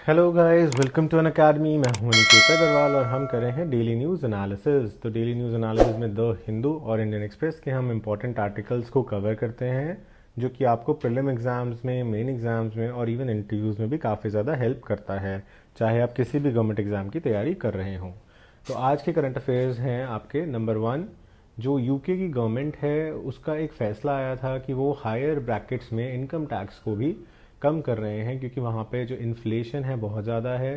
Hello guys, welcome to Unacademy. मैं हूं निकेत अग्रवाल और हम कर रहे हैं डेली न्यूज़ एनालिसिस। तो डेली न्यूज़ एनालिसिस में द हिंदू और इंडियन एक्सप्रेस के हम इंपॉर्टेंट आर्टिकल्स को कवर करते हैं जो कि आपको प्रीलिम एग्जाम्स में, मेन एग्जाम्स में और इवन इंटरव्यूज़ में भी काफ़ी ज़्यादा हेल्प करता है, चाहे आप किसी भी गवर्नमेंट एग्ज़ाम की तैयारी कर रहे हों। तो आज के करंट अफेयर्स हैं आपके नंबर 1। जो यूके की गवर्नमेंट है उसका एक फ़ैसला आया था कि वो हायर ब्रैकेट्स में इनकम टैक्स को भी कम कर रहे हैं, क्योंकि वहाँ पे जो इन्फ्लेशन है बहुत ज़्यादा है।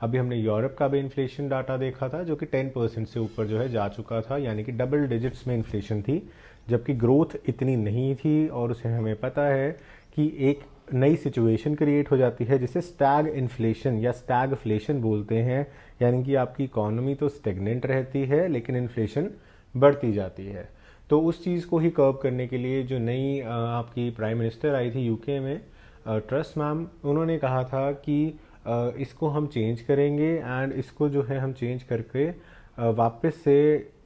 अभी हमने यूरोप का भी इन्फ्लेशन डाटा देखा था जो कि 10% से ऊपर जो है जा चुका था, यानी कि डबल डिजिट्स में इन्फ्लेशन थी, जबकि ग्रोथ इतनी नहीं थी। और उसे हमें पता है कि एक नई सिचुएशन क्रिएट हो जाती है जिसे स्टैग इन्फ्लेशन या स्टैगफ्लेशन बोलते हैं, यानी कि आपकी इकोनॉमी तो स्टेगनेंट रहती है लेकिन इन्फ्लेशन बढ़ती जाती है। तो उस चीज़ को ही कर्व करने के लिए जो नई आपकी प्राइम मिनिस्टर आई थी यूके में, ट्रस्ट मैम, उन्होंने कहा था कि इसको हम चेंज करेंगे एंड इसको जो है हम चेंज करके वापस से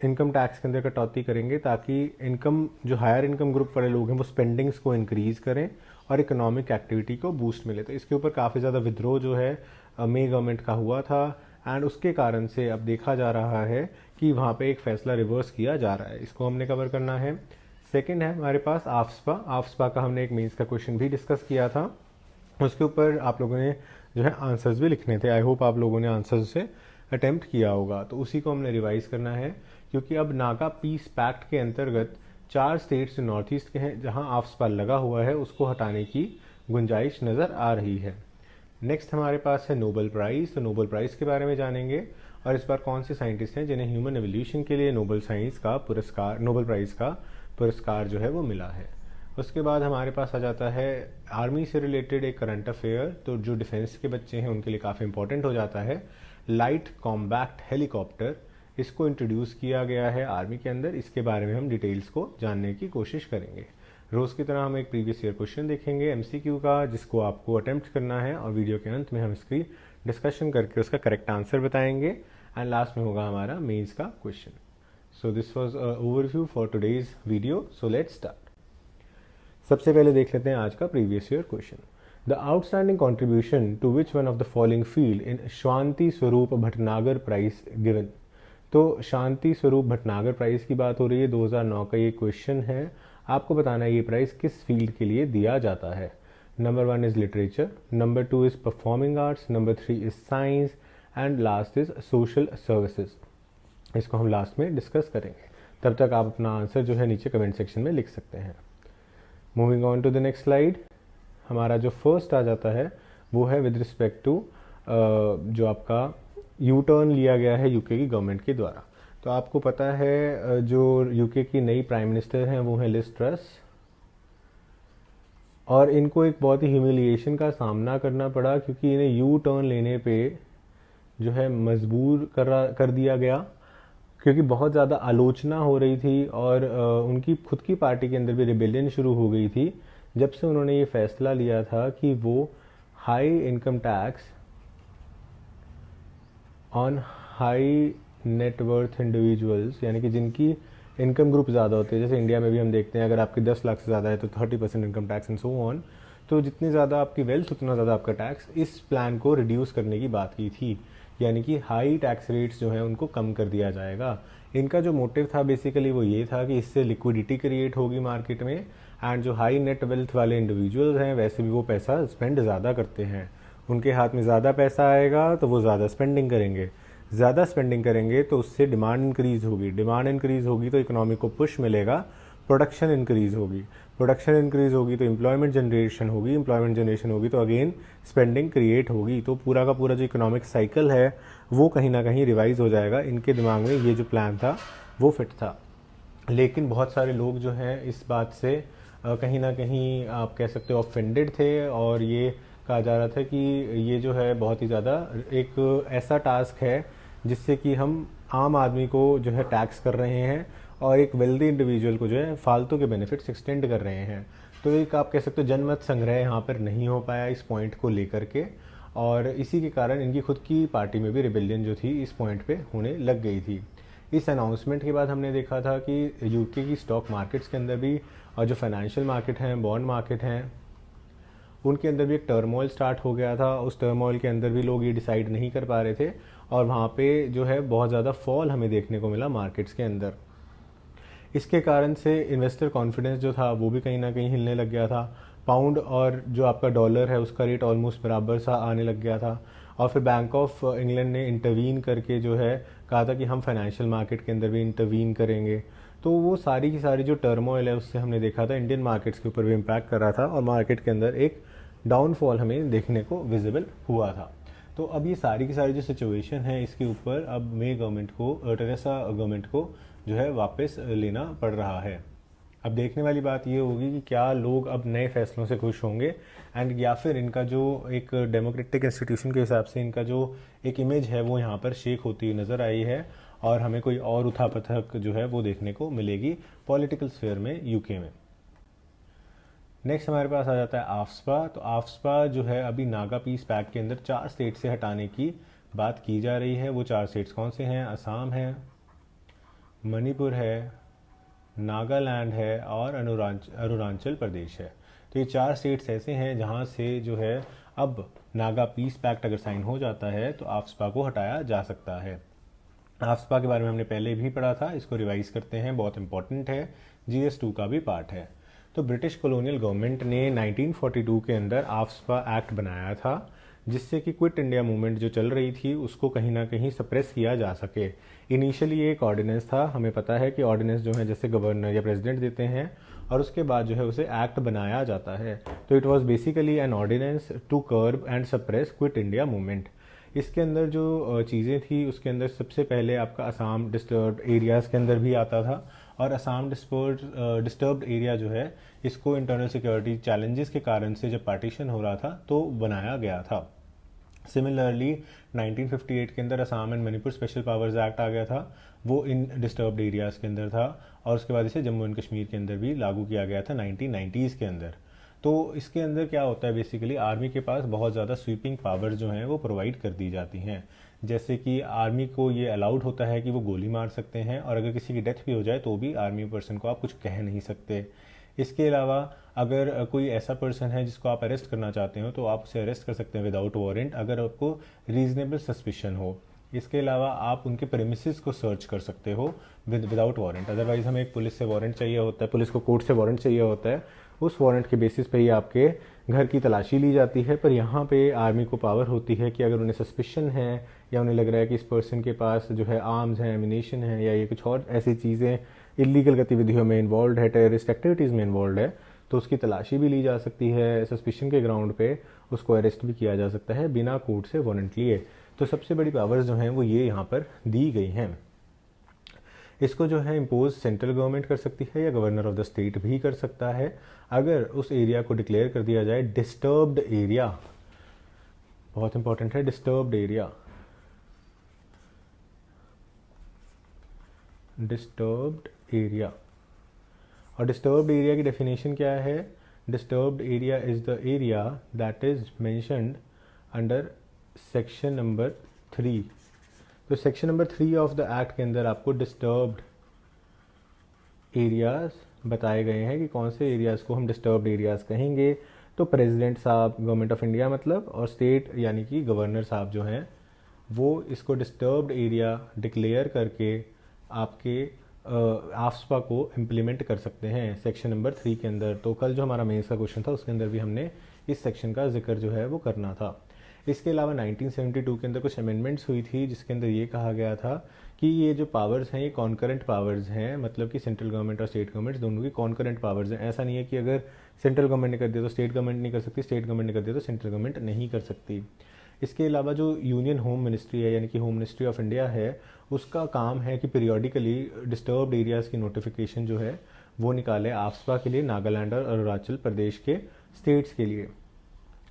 इनकम टैक्स के अंदर कटौती करेंगे, ताकि इनकम जो हायर इनकम ग्रुप वाले लोग हैं वो स्पेंडिंग्स को इंक्रीज़ करें और इकोनॉमिक एक्टिविटी को बूस्ट मिले। तो इसके ऊपर काफ़ी ज़्यादा विद्रोह जो है मई गवर्नमेंट का हुआ था एंड उसके कारण से अब देखा जा रहा है कि वहाँ पे एक फ़ैसला रिवर्स किया जा रहा है। इसको हमने कवर करना है। सेकंड है हमारे पास आफ्सपा। आफ्सपा का हमने एक मेंस का क्वेश्चन भी डिस्कस किया था, उसके ऊपर आप लोगों ने जो है आंसर्स भी लिखने थे। आई होप आप लोगों ने आंसर्स से अटेम्प्ट किया होगा, तो उसी को हमने रिवाइज करना है, क्योंकि अब नागा पीस पैक्ट के अंतर्गत 4 स्टेट्स जो नॉर्थ ईस्ट के हैं जहां आफ्सपा लगा हुआ है उसको हटाने की गुंजाइश नज़र आ रही है। नेक्स्ट हमारे पास है नोबेल प्राइज़। तो नोबेल प्राइज़ के बारे में जानेंगे और इस बार कौन से साइंटिस्ट हैं जिन्हें ह्यूमन एवोल्यूशन के लिए नोबेल प्राइज़ का पुरस्कार जो है वो मिला है। उसके बाद हमारे पास आ जाता है आर्मी से रिलेटेड एक करंट अफेयर, तो जो डिफेंस के बच्चे हैं उनके लिए काफ़ी इंपॉर्टेंट हो जाता है। लाइट कॉम्बैक्ट हेलीकॉप्टर, इसको इंट्रोड्यूस किया गया है आर्मी के अंदर। इसके बारे में हम डिटेल्स को जानने की कोशिश करेंगे। रोज़ की तरह हम एक प्रीवियस ईयर क्वेश्चन देखेंगे एमसीक्यू का, जिसको आपको अटेम्प्ट करना है और वीडियो के अंत में हम इसकी डिस्कशन करके उसका करेक्ट आंसर बताएंगे एंड लास्ट में होगा हमारा मेंस का question. So this was overview for today's video. So let's start. सबसे पहले देख लेते हैं आज का previous year question. The outstanding contribution to which one of the following field in Shanti Swarup Bhatnagar prize given. तो शांति स्वरूप भटनागर प्राइज की बात हो रही है, 2009 का ये क्वेश्चन है। आपको बताना है ये प्राइज किस फील्ड के लिए दिया जाता है। Number 1 is literature, number 2 is performing arts, number 3 is science and last is social services. इसको हम लास्ट में डिस्कस करेंगे, तब तक आप अपना आंसर जो है नीचे कमेंट सेक्शन में लिख सकते हैं। Moving on to the next slide, हमारा जो फर्स्ट आ जाता है वो है विद रिस्पेक्ट टू जो आपका यू टर्न लिया गया है यूके की गवर्नमेंट के द्वारा। तो आपको पता है जो यूके की नई प्राइम मिनिस्टर हैं वो हैं लिज ट्रस, और इनको एक बहुत ही ह्यूमिलिएशन का सामना करना पड़ा, क्योंकि इन्हें यू टर्न लेने पे जो है मजबूर कर दिया गया, क्योंकि बहुत ज़्यादा आलोचना हो रही थी और उनकी खुद की पार्टी के अंदर भी रिबेलियन शुरू हो गई थी जब से उन्होंने ये फैसला लिया था कि वो high income tax on high net worth individuals, यानी कि जिनकी इनकम ग्रुप ज़्यादा होते हैं, जैसे इंडिया में भी हम देखते हैं अगर आपकी 10 लाख से ज़्यादा है तो 30% income tax and so on. तो जितनी ज़्यादा आपकी वेल्थ उतना ज़्यादा आपका टैक्स, इस प्लान को रिड्यूस करने की बात की थी, यानी कि हाई टैक्स रेट्स जो हैं उनको कम कर दिया जाएगा। इनका जो मोटिव था बेसिकली वो ये था कि इससे लिक्विडिटी क्रिएट होगी मार्केट में, एंड जो हाई नेट वेल्थ वाले इंडिविजुअल्स हैं वैसे भी वो पैसा स्पेंड ज़्यादा करते हैं, उनके हाथ में ज़्यादा पैसा आएगा तो वो ज़्यादा स्पेंडिंग करेंगे, ज़्यादा स्पेंडिंग करेंगे तो उससे डिमांड इंक्रीज़ होगी, डिमांड इंक्रीज़ होगी तो इकोनॉमी को पुश मिलेगा, प्रोडक्शन इंक्रीज़ होगी, प्रोडक्शन इंक्रीज़ होगी तो एम्प्लॉयमेंट जनरेशन होगी, एम्प्लॉयमेंट जनरेशन होगी तो अगेन स्पेंडिंग क्रिएट होगी। तो पूरा का पूरा जो इकोनॉमिक साइकिल है वो कहीं ना कहीं रिवाइज हो जाएगा। इनके दिमाग में ये जो प्लान था वो फिट था, लेकिन बहुत सारे लोग जो हैं इस बात से कहीं ना कहीं आप कह सकते हो ऑफेंडेड थे, और ये कहा जा रहा था कि ये जो है बहुत ही ज़्यादा एक ऐसा टास्क है जिससे कि हम आम आदमी को जो है टैक्स कर रहे हैं और एक वेल्दी इंडिविजुअल को जो है फालतू के बेनिफिट्स एक्सटेंड कर रहे हैं। तो एक आप कह सकते हो जनमत संग्रह यहाँ पर नहीं हो पाया इस पॉइंट को लेकर के, और इसी के कारण इनकी खुद की पार्टी में भी रिबेलियन जो थी इस पॉइंट पे होने लग गई थी। इस अनाउंसमेंट के बाद हमने देखा था कि यूके की स्टॉक मार्केट्स के अंदर भी और जो फाइनेंशियल मार्केट हैं, बॉन्ड मार्केट हैं, उनके अंदर भी एक टर्मोइल स्टार्ट हो गया था। उस टर्मोइल के अंदर भी लोग ये डिसाइड नहीं कर पा रहे थे और वहाँ पे जो है बहुत ज़्यादा फॉल हमें देखने को मिला मार्केट्स के अंदर। इसके कारण से इन्वेस्टर कॉन्फिडेंस जो था वो भी कहीं ना कहीं हिलने लग गया था। पाउंड और जो आपका डॉलर है उसका रेट ऑलमोस्ट बराबर सा आने लग गया था। और फिर बैंक ऑफ इंग्लैंड ने इंटरवीन करके जो है कहा था कि हम फाइनेंशियल मार्केट के अंदर भी इंटरवीन करेंगे। तो वो सारी की सारी जो टर्मोइल है उससे हमने देखा था इंडियन मार्केट्स के ऊपर भी इम्पैक्ट कर रहा था और मार्केट के अंदर एक डाउनफॉल हमें देखने को विजिबल हुआ था। तो अब ये सारी की सारी जो सिचुएशन है इसके ऊपर अब मे गवर्नमेंट को, टेरेसा गवर्नमेंट को जो है वापस लेना पड़ रहा है। अब देखने वाली बात ये होगी कि क्या लोग अब नए फैसलों से खुश होंगे एंड या फिर इनका जो एक डेमोक्रेटिक इंस्टीट्यूशन के हिसाब से इनका जो एक इमेज है वो यहाँ पर शेक होती हुई नज़र आई है और हमें कोई और उठापटक जो है वो देखने को मिलेगी पॉलिटिकल स्फीयर में यूके में। नेक्स्ट हमारे पास आ जाता है आफ्सपा। तो आफ्सपा जो है अभी नागा पीस पैक्ट के अंदर 4 स्टेट से हटाने की बात की जा रही है। वो 4 स्टेट्स कौन से हैं? असम है, मणिपुर है, नागालैंड है और अरुणाचल प्रदेश है। तो ये 4 स्टेट्स ऐसे हैं जहाँ से जो है अब नागा पीस पैक्ट अगर साइन हो जाता है तो आफ्सपा को हटाया जा सकता है। आफ्सपा के बारे में हमने पहले भी पढ़ा था, इसको रिवाइज करते हैं, बहुत इंपॉर्टेंट है, GS2 का भी पार्ट है। तो ब्रिटिश कॉलोनियल गवर्नमेंट ने 1942 के अंदर आफ्सपा एक्ट बनाया था जिससे कि क्विट इंडिया मूवमेंट जो चल रही थी उसको कहीं ना कहीं सप्रेस किया जा सके। इनिशियली ये एक ऑर्डिनेंस था, हमें पता है कि ऑर्डिनेंस जो है जैसे गवर्नर या प्रेसिडेंट देते हैं और उसके बाद जो है उसे एक्ट बनाया जाता है। तो it was basically an ordinance to curb and suppress quit India movement. इसके अंदर जो चीज़ें थी उसके अंदर सबसे पहले आपका असम डिस्टर्ब्ड एरियाज़ के अंदर भी आता था और असम डिस्टर्ब्ड एरिया जो है इसको इंटरनल सिक्योरिटी चैलेंजेस के कारण से जब पार्टीशन हो रहा था तो बनाया गया था। सिमिलरली 1958 के अंदर Assam and Manipur special powers act आ गया था, वो इन डिस्टर्ब्ड एरियाज़ के अंदर था और उसके बाद इसे जम्मू एंड कश्मीर के अंदर भी लागू किया गया था 1990s के अंदर। तो इसके अंदर क्या होता है, बेसिकली आर्मी के पास बहुत ज़्यादा स्वीपिंग पावर्स जो हैं वो प्रोवाइड कर दी जाती हैं। जैसे कि आर्मी को ये अलाउड होता है कि वो गोली मार सकते हैं और अगर किसी की डेथ भी हो जाए तो भी आर्मी पर्सन को आप कुछ कह नहीं सकते। इसके अलावा अगर कोई ऐसा पर्सन है जिसको आप अरेस्ट करना चाहते हो तो आप उसे अरेस्ट कर सकते हैं विदाउट वारंट अगर आपको रीजनेबल सस्पिशन हो। इसके अलावा आप उनके प्रेमिसेस को सर्च कर सकते हो विदाउट वारंट। अदरवाइज हमें एक पुलिस से वारंट चाहिए होता है, पुलिस को कोर्ट से वारंट चाहिए होता है, उस वारंट के बेसिस पे ही आपके घर की तलाशी ली जाती है। पर यहाँ पे आर्मी को पावर होती है कि अगर उन्हें सस्पिशन है या उन्हें लग रहा है कि इस पर्सन के पास जो है आर्म्स हैं, एमिनेशन है या ये कुछ और ऐसी चीज़ें इलीगल गतिविधियों में इन्वॉल्व है, टेररिस्ट एक्टिविटीज़ में इन्वॉल्व है, तो उसकी तलाशी भी ली जा सकती है। सस्पिशन के ग्राउंड पे उसको अरेस्ट भी किया जा सकता है बिना कोर्ट से वारंट लिए। तो सबसे बड़ी पावर्स जो हैं वो ये यहाँ पर दी गई हैं। इसको जो है इम्पोज सेंट्रल गवर्नमेंट कर सकती है या गवर्नर ऑफ द स्टेट भी कर सकता है अगर उस एरिया को डिक्लेयर कर दिया जाए डिस्टर्ब्ड एरिया। बहुत इंपॉर्टेंट है डिस्टर्ब्ड एरिया। डिस्टर्ब्ड एरिया और डिस्टर्ब्ड एरिया की डेफिनेशन क्या है? Disturbed area is the area that is mentioned under section number 3। तो section number 3 of the act के अंदर आपको डिस्टर्ब्ड एरियाज बताए गए हैं कि कौन से एरियाज़ को हम डिस्टर्ब्ड एरियाज़ कहेंगे। तो प्रेसिडेंट साहब, गवर्नमेंट ऑफ इंडिया मतलब, और स्टेट यानी कि गवर्नर साहब जो हैं वो इसको डिस्टर्ब्ड एरिया डिक्लेयर करके आपके आफ्सपा को इम्प्लीमेंट कर सकते हैं सेक्शन नंबर 3 के अंदर। तो कल जो हमारा मेंस का क्वेश्चन था उसके अंदर भी हमने इस सेक्शन का जिक्र जो है वो करना था। इसके अलावा 1972 के अंदर कुछ अमेंडमेंट्स हुई थी जिसके अंदर ये कहा गया था कि ये जो पावर्स हैं ये कॉन्करेंट पावर्स हैं, मतलब कि सेंट्रल गवर्नमेंट और स्टेट गवर्नमेंट दोनों की कॉन्करेंट पावर्स हैं। ऐसा नहीं है कि अगर सेंट्रल गवर्नमेंट ने कर दिया तो स्टेट गवर्नमेंट नहीं कर सकती, स्टेट गवर्नमेंट ने कर दिया तो सेंट्रल गवर्नमेंट नहीं कर सकती। इसके अलावा जो यूनियन होम मिनिस्ट्री है यानी कि होम मिनिस्ट्री ऑफ इंडिया है, उसका काम है कि पीरियोडिकली डिस्टर्ब्ड एरियाज़ की नोटिफिकेशन जो है वो निकाले आफ्सपा के लिए, नागालैंड और अरुणाचल प्रदेश के स्टेट्स के लिए।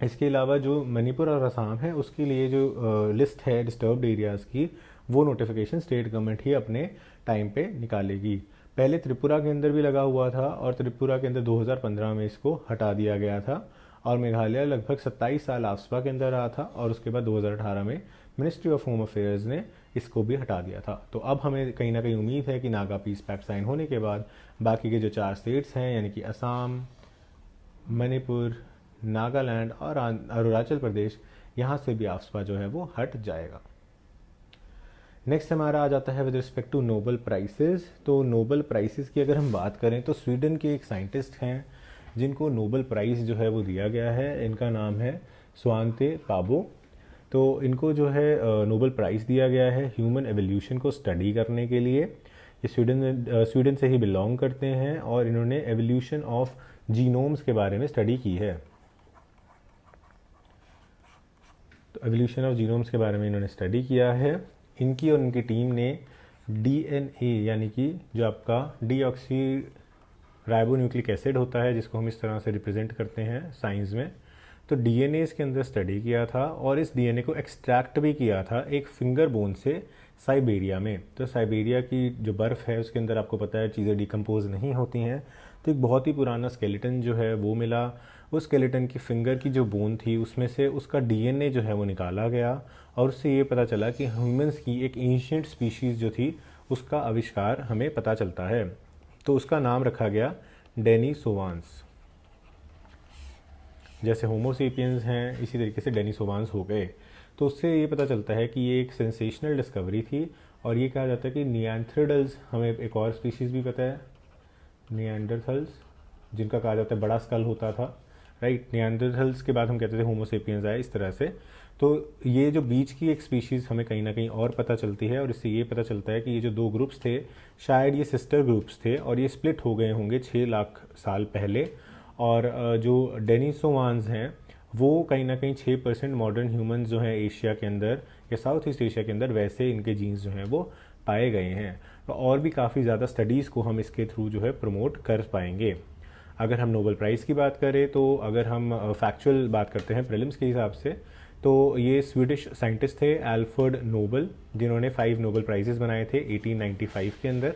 इसके अलावा जो मणिपुर और असम है उसके लिए जो लिस्ट है डिस्टर्ब्ड एरियाज़ की, वो नोटिफिकेशन स्टेट गवर्नमेंट ही अपने टाइम पे निकालेगी। पहले त्रिपुरा के अंदर भी लगा हुआ था और त्रिपुरा के अंदर 2015 में इसको हटा दिया गया था और मेघालय लगभग 27 साल आफ्सपा के अंदर रहा था और उसके बाद 2018 में मिनिस्ट्री ऑफ होम अफेयर्स ने इसको भी हटा दिया था। तो अब हमें कहीं ना कहीं उम्मीद है कि नागा पीस पैक्ट साइन होने के बाद बाकी के जो 4 स्टेट्स हैं यानी कि असम, मणिपुर, नागालैंड और अरुणाचल प्रदेश, यहाँ से भी आफ्सपा जो है वो हट जाएगा। नेक्स्ट हमारा आ जाता है with respect to Nobel prizes. तो नोबल प्राइसेस की अगर हम बात करें तो स्वीडन के एक साइंटिस्ट हैं जिनको नोबल प्राइज़ जो है वो दिया गया है। इनका नाम है स्वांते पाबो। तो इनको जो है नोबल प्राइज़ दिया गया है ह्यूमन एवोल्यूशन को स्टडी करने के लिए। ये स्वीडन से ही बिलोंग करते हैं और इन्होंने एवोल्यूशन ऑफ जीनोम्स के बारे में स्टडी की है। तो एवोल्यूशन ऑफ जीनोम्स के बारे में इन्होंने स्टडी किया है। इनकी और इनकी टीम ने डीएनए यानी कि जो आपका डीऑक्सी राइबोन्यूक्लिक एसिड होता है, जिसको हम इस तरह से रिप्रेजेंट करते हैं साइंस में, तो डीएनए इसके अंदर स्टडी किया था और इस डीएनए को एक्सट्रैक्ट भी किया था एक फिंगर बोन से साइबेरिया में। तो साइबेरिया की जो बर्फ़ है उसके अंदर आपको पता है चीज़ें डिकम्पोज नहीं होती हैं, तो एक बहुत ही पुराना स्केलेटन जो है वो मिला। उस स्केलेटन की फिंगर की जो बोन थी उसमें से उसका डीएनए जो है वो निकाला गया और उससे ये पता चला कि ह्यूमंस की एक एंशिएंट स्पीशीज़ जो थी उसका आविष्कार हमें पता चलता है। तो उसका नाम रखा गया डेनिसोवांस। जैसे होमोसेपियंस हैं इसी तरीके से डेनिसोवांस हो गए। तो उससे ये पता चलता है कि ये एक सेंसेशनल डिस्कवरी थी। और ये कहा जाता है कि निएंडरथाल्स, हमें एक और स्पीशीज़ भी पता है निएंडरथाल्स, जिनका कहा जाता है बड़ा स्कल होता था, राइट। निएंडरथाल्स के बाद हम कहते थे होमोसेपियंस आए इस तरह से। तो ये जो बीच की एक स्पीशीज़ हमें कहीं ना कहीं और पता चलती है और इससे ये पता चलता है कि ये जो दो ग्रुप्स थे शायद ये सिस्टर ग्रुप्स थे और ये स्प्लिट हो गए होंगे 6 लाख साल पहले। और जो डेनिसोवांस हैं वो कहीं ना कहीं 6% मॉडर्न ह्यूमंस जो हैं एशिया के अंदर या साउथ ईस्ट एशिया के अंदर वैसे इनके जीन्स जो हैं वो पाए गए हैं। तो और भी काफ़ी ज़्यादा स्टडीज़ को हम इसके थ्रू जो है प्रमोट कर पाएंगे। अगर हम नोबेल प्राइज़ की बात करें तो अगर हम फैक्चुअल बात करते हैं प्रीलिम्स के हिसाब से, तो ये स्वीडिश साइंटिस्ट थे एल्फ्रेड नोबेल, जिन्होंने 5 नोबेल प्राइजेस बनाए थे 1895 के अंदर,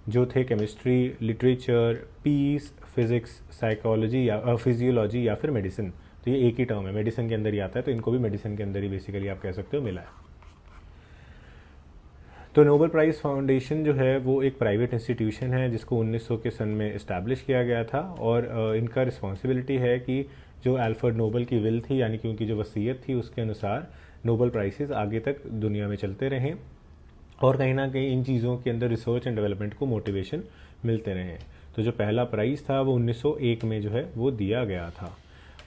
जो थे chemistry, literature, peace, physics, psychology या फिजियोलॉजी या फिर मेडिसिन। तो ये एक ही टर्म है, मेडिसिन के अंदर ही आता है, तो इनको भी मेडिसिन के अंदर ही बेसिकली आप कह सकते हो मिला है। तो नोबेल प्राइज़ फाउंडेशन जो है वो एक प्राइवेट इंस्टीट्यूशन है जिसको 1900 के सन में इस्टेब्लिश किया गया था और इनका रिस्पॉन्सिबिलिटी है कि जो एल्फ्रेड नोबेल की विल थी यानी कि उनकी जो वसीयत थी उसके अनुसार नोबेल प्राइजेस आगे तक दुनिया में चलते रहें और कहीं ना कहीं इन चीज़ों के अंदर रिसर्च एंड डेवलपमेंट को मोटिवेशन मिलते रहें। तो जो पहला प्राइज़ था वो 1901 में जो है वो दिया गया था।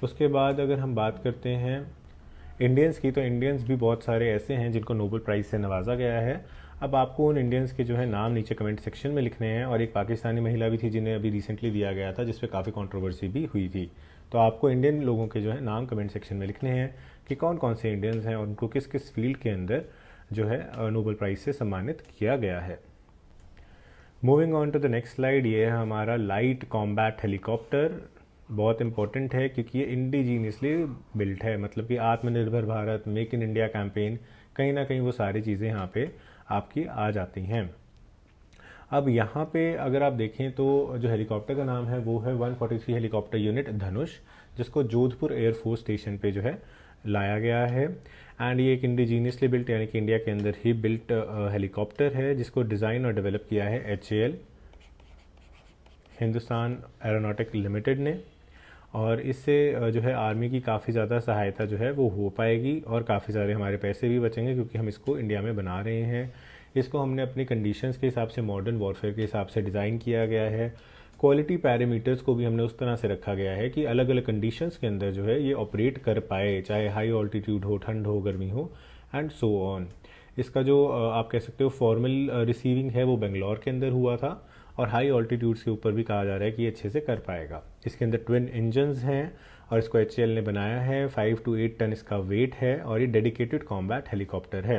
उसके बाद अगर हम बात करते हैं इंडियंस की, तो इंडियंस भी बहुत सारे ऐसे हैं जिनको नोबेल प्राइज़ से नवाजा गया है। अब आपको उन इंडियंस के जो है नाम नीचे कमेंट सेक्शन में लिखने हैं और एक पाकिस्तानी महिला भी थी जिन्हें अभी रिसेंटली दिया गया था जिस पे काफ़ी कंट्रोवर्सी भी हुई थी। तो आपको इंडियन लोगों के जो है नाम कमेंट सेक्शन में लिखने हैं कि कौन कौन से इंडियंस हैं और उनको किस किस फील्ड के अंदर जो है नोबेल प्राइज़ से सम्मानित किया गया है। Moving on to the next slide, ये है हमारा लाइट कॉम्बैट हेलीकॉप्टर। बहुत इंपॉर्टेंट है क्योंकि ये इंडिजीनियसली बिल्ट है, मतलब कि Atmanirbhar Bharat, make in India campaign, कहीं ना कहीं वो सारी चीज़ें यहाँ पे आपकी आ जाती हैं। अब यहाँ पे अगर आप देखें तो जो हेलीकॉप्टर का नाम है वो है 143 हेलीकॉप्टर यूनिट धनुष, जिसको जोधपुर एयरफोर्स स्टेशन पे जो है लाया गया है। एंड ये एक इंडिजीनियसली बिल्ट यानी कि इंडिया के अंदर ही बिल्ट हेलीकॉप्टर है जिसको डिज़ाइन और डेवलप किया है HAL, हिंदुस्तान एरोनॉटिक लिमिटेड ने। और इससे जो है आर्मी की काफ़ी ज़्यादा सहायता जो है वो हो पाएगी और काफ़ी सारे हमारे पैसे भी बचेंगे क्योंकि हम इसको इंडिया में बना रहे हैं। इसको हमने अपनी कंडीशंस के हिसाब से, मॉडर्न वॉरफेयर के हिसाब से डिज़ाइन किया गया है। क्वालिटी पैरामीटर्स को भी हमने उस तरह से रखा गया है कि अलग अलग कंडीशंस के अंदर जो है ये ऑपरेट कर पाए, चाहे हाई ऑल्टीट्यूड हो, ठंड हो, गर्मी हो एंड सो ऑन। इसका जो आप कह सकते हो फॉर्मल रिसीविंग है वो बेंगलोर के अंदर हुआ था और हाई ऑल्टीट्यूड्स के ऊपर भी कहा जा रहा है कि ये अच्छे से कर पाएगा। इसके अंदर ट्विन इंजन्स हैं और इसको HAL ने बनाया है। 5 to 8 टन इसका वेट है और ये डेडिकेटेड कॉम्बैट हेलीकॉप्टर है।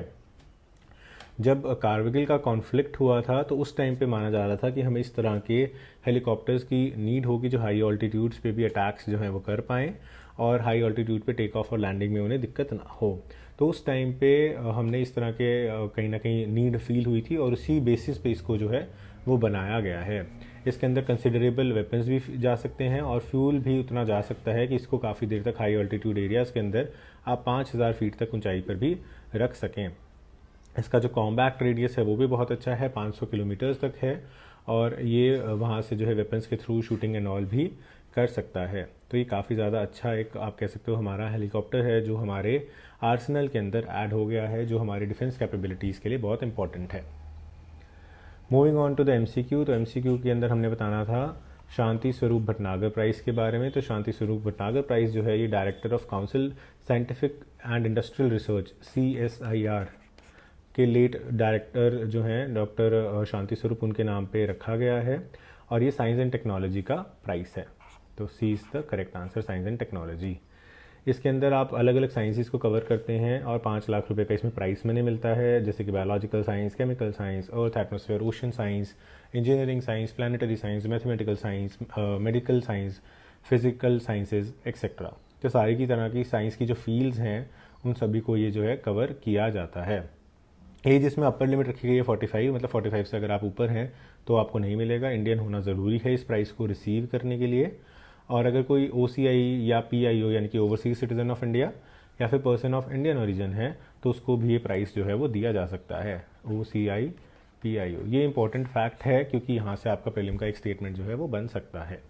जब कारगिल का कॉन्फ्लिक्ट हुआ था तो उस टाइम पे माना जा रहा था कि हमें इस तरह के हेलीकॉप्टर्स की नीड होगी जो हाई ऑल्टीट्यूड्स पे भी अटैक्स जो हैं वो कर पाएँ और हाई ऑल्टीट्यूड पे टेक ऑफ और लैंडिंग में उन्हें दिक्कत ना हो। तो उस टाइम पे हमने इस तरह के कहीं ना कहीं नीड फील हुई थी और उसी बेसिस पे इसको जो है वो बनाया गया है। इसके अंदर कंसिडरेबल वेपन्स भी जा सकते हैं और फ्यूल भी उतना जा सकता है कि इसको काफ़ी देर तक हाई ऑल्टीट्यूड एरियाज़ के अंदर आप 5000 फीट तक ऊंचाई पर भी रख सकें। इसका जो कॉम्बैक्ट रेडियस है वो भी बहुत अच्छा है, 500 किलोमीटर्स तक है और ये वहाँ से जो है वेपन्स के थ्रू शूटिंग एंड ऑल भी कर सकता है। तो ये काफ़ी ज़्यादा अच्छा एक आप कह सकते हो हमारा हेलीकॉप्टर है जो हमारे आर्सेनल के अंदर ऐड हो गया है, जो हमारी डिफेंस कैपेबिलिटीज़ के लिए बहुत इंपॉर्टेंट है। Moving on to the MCQ, तो MCQ के अंदर हमने बताना था शांति स्वरूप भटनागर प्राइज़ के बारे में। तो शांति स्वरूप भटनागर प्राइज़ जो है ये director of council scientific and industrial research CSIR के लेट डायरेक्टर जो हैं डॉक्टर शांति स्वरूप, उनके नाम पे रखा गया है और ये साइंस एंड टेक्नोलॉजी का प्राइस है। तो C is the correct answer, science and technology. इसके अंदर आप अलग अलग साइंसेस को कवर करते हैं और 5 लाख रुपए का इसमें प्राइस मनी मिलता है, जैसे कि biological science, chemical science, earth atmosphere ocean science, engineering science, planetary science, mathematical science, medical science, physical sciences etcetera. तो सारी की तरह की साइंस की जो फील्ड्स हैं उन सभी को ये जो है कवर किया जाता है। एज इसमें अपर लिमिट रखी गई है 45, मतलब 45 से अगर आप ऊपर हैं तो आपको नहीं मिलेगा। इंडियन होना ज़रूरी है इस प्राइस को रिसीव करने के लिए। और अगर कोई OCI या PIO यानी कि ओवरसीज सिटीजन ऑफ इंडिया या फिर पर्सन ऑफ इंडियन ओरिजिन है तो उसको भी ये प्राइस जो है वो दिया जा सकता है, OCI PIO। ये इंपॉर्टेंट फैक्ट है क्योंकि यहाँ से आपका प्रीलिम का एक स्टेटमेंट जो है वो बन सकता है।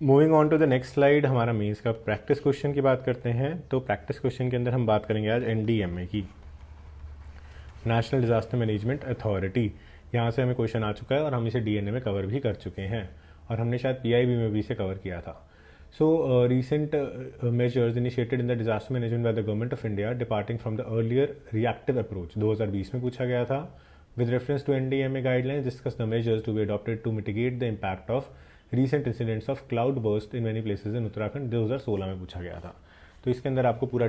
Moving on to the next slide, हमारा मेंस का प्रैक्टिस क्वेश्चन की बात करते हैं। तो प्रैक्टिस क्वेश्चन के अंदर हम बात करेंगे आज NDMA की, नेशनल डिजास्टर मैनेजमेंट अथॉरिटी। यहाँ से हमें क्वेश्चन आ चुका है और हम इसे DNA में कवर भी कर चुके हैं और हमने शायद PIB में भी इसे कवर किया था। So recent measures initiated in the disaster management by the government of India departing from the earlier reactive approach 2020 में पूछा गया था। With reference to NDMA guidelines discuss the measures to be adopted to mitigate the impact of recent incidents of cloud burst in many places in Uttarakhand 2016 में पूछा गया था। तो इसके अंदर आपको पूरा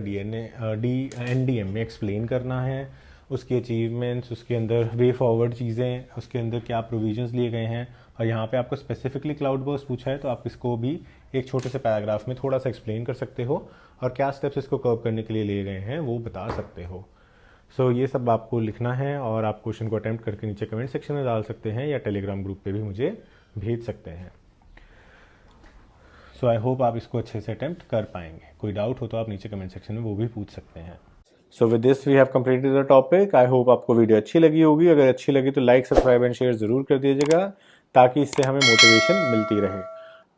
NDMA एक्सप्लेन करना है, उसके अचीवमेंट्स, उसके अंदर वे फॉरवर्ड चीज़ें, उसके अंदर क्या प्रोविजंस लिए गए हैं। और यहाँ पे आपको स्पेसिफिकली क्लाउड बर्स्ट पूछा है तो आप इसको भी एक छोटे से पैराग्राफ में थोड़ा सा एक्सप्लेन कर सकते हो और क्या स्टेप्स इसको कर्व करने के लिए लिए गए हैं वो बता सकते हो। सो ये सब आपको लिखना है और आप क्वेश्चन को अटैम्प्ट करके नीचे कमेंट सेक्शन में डाल सकते हैं या टेलीग्राम ग्रुप पे भी मुझे भेज सकते हैं। सो आई होप आप इसको अच्छे से अटैम्प्ट कर पाएंगे। कोई डाउट हो तो आप नीचे कमेंट सेक्शन में वो भी पूछ सकते हैं। So with this we have completed the topic. I hope आपको वीडियो अच्छी लगी होगी। अगर अच्छी लगी तो लाइक, सब्सक्राइब एंड शेयर ज़रूर कर दीजिएगा ताकि इससे हमें मोटिवेशन मिलती रहे।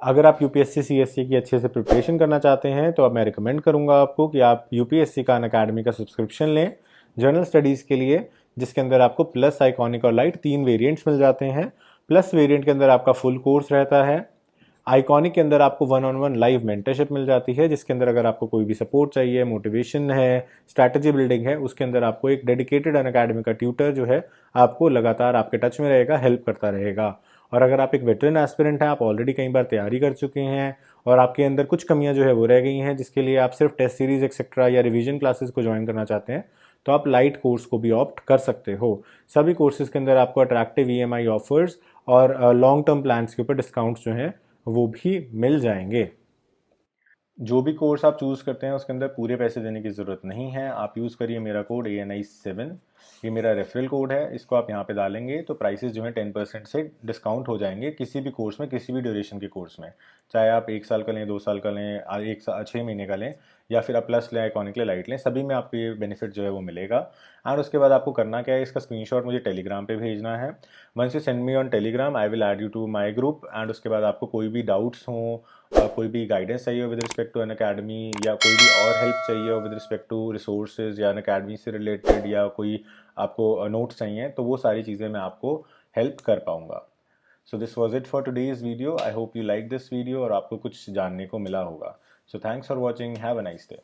अगर आप UPSC CSC की अच्छे से प्रिपरेशन करना चाहते हैं तो अब मैं रिकमेंड करूंगा आपको कि आप UPSC का अनअकैडमी का सब्सक्रिप्शन लें जनरल स्टडीज़ के लिए, जिसके अंदर आपको प्लस, आइकॉनिक और लाइट 3 वेरिएंट्स मिल जाते हैं। प्लस वेरिएंट के अंदर आपका फुल कोर्स रहता है। आइकॉनिक के अंदर आपको 1-on-1 लाइव मेंटरशिप मिल जाती है, जिसके अंदर अगर आपको कोई भी सपोर्ट चाहिए, मोटिवेशन है, स्ट्रैटेजी बिल्डिंग है, उसके अंदर आपको एक डेडिकेटेड अनअकैडमी का ट्यूटर जो है आपको लगातार आपके टच में रहेगा, हेल्प करता रहेगा। और अगर आप एक वेटरन एस्पिरेंट हैं, आप ऑलरेडी कई बार तैयारी कर चुके हैं और आपके अंदर कुछ कमियां जो है वो रह गई हैं, जिसके लिए आप सिर्फ टेस्ट सीरीज एक्सेट्रा या रिवीजन क्लासेस को ज्वाइन करना चाहते हैं, तो आप लाइट कोर्स को भी ऑप्ट कर सकते हो। सभी कोर्सेज के अंदर आपको अट्रैक्टिव EMI ऑफर्स और लॉन्ग टर्म प्लान्स के ऊपर डिस्काउंट्स जो हैं वो भी मिल जाएंगे। जो भी कोर्स आप चूज़ करते हैं उसके अंदर पूरे पैसे देने की ज़रूरत नहीं है। आप यूज़ करिए मेरा कोड ANI7, ये मेरा रेफरल कोड है, इसको आप यहाँ पे डालेंगे तो प्राइसेस जो हैं 10% से डिस्काउंट हो जाएंगे किसी भी कोर्स में, किसी भी ड्यूरेशन के कोर्स में। चाहे आप 1 साल का लें, 2 साल का लें, 6 महीने का लें या फिर आप प्लस लें, आइकॉनिक लें, लाइट लें, सभी में आपको ये बेनिफिट जो है वो मिलेगा। एंड उसके बाद आपको करना क्या है, इसका स्क्रीनशॉट मुझे टेलीग्राम पे भेजना है। Once you send me on Telegram I will add you to my group. And उसके बाद आपको कोई भी डाउट्स हों, कोई भी गाइडेंस चाहिए with respect to Unacademy या कोई भी और हेल्प चाहिए हो विद रिस्पेक्ट टू रिसोर्सेज या अन अकेडमी से रिलेटेड या कोई आपको नोट्स चाहिए, तो वो सारी चीज़ें मैं आपको हेल्प कर पाऊँगा। So this was it for today's video. I hope you like this video और आपको कुछ जानने को मिला होगा। So thanks for watching, have a nice day.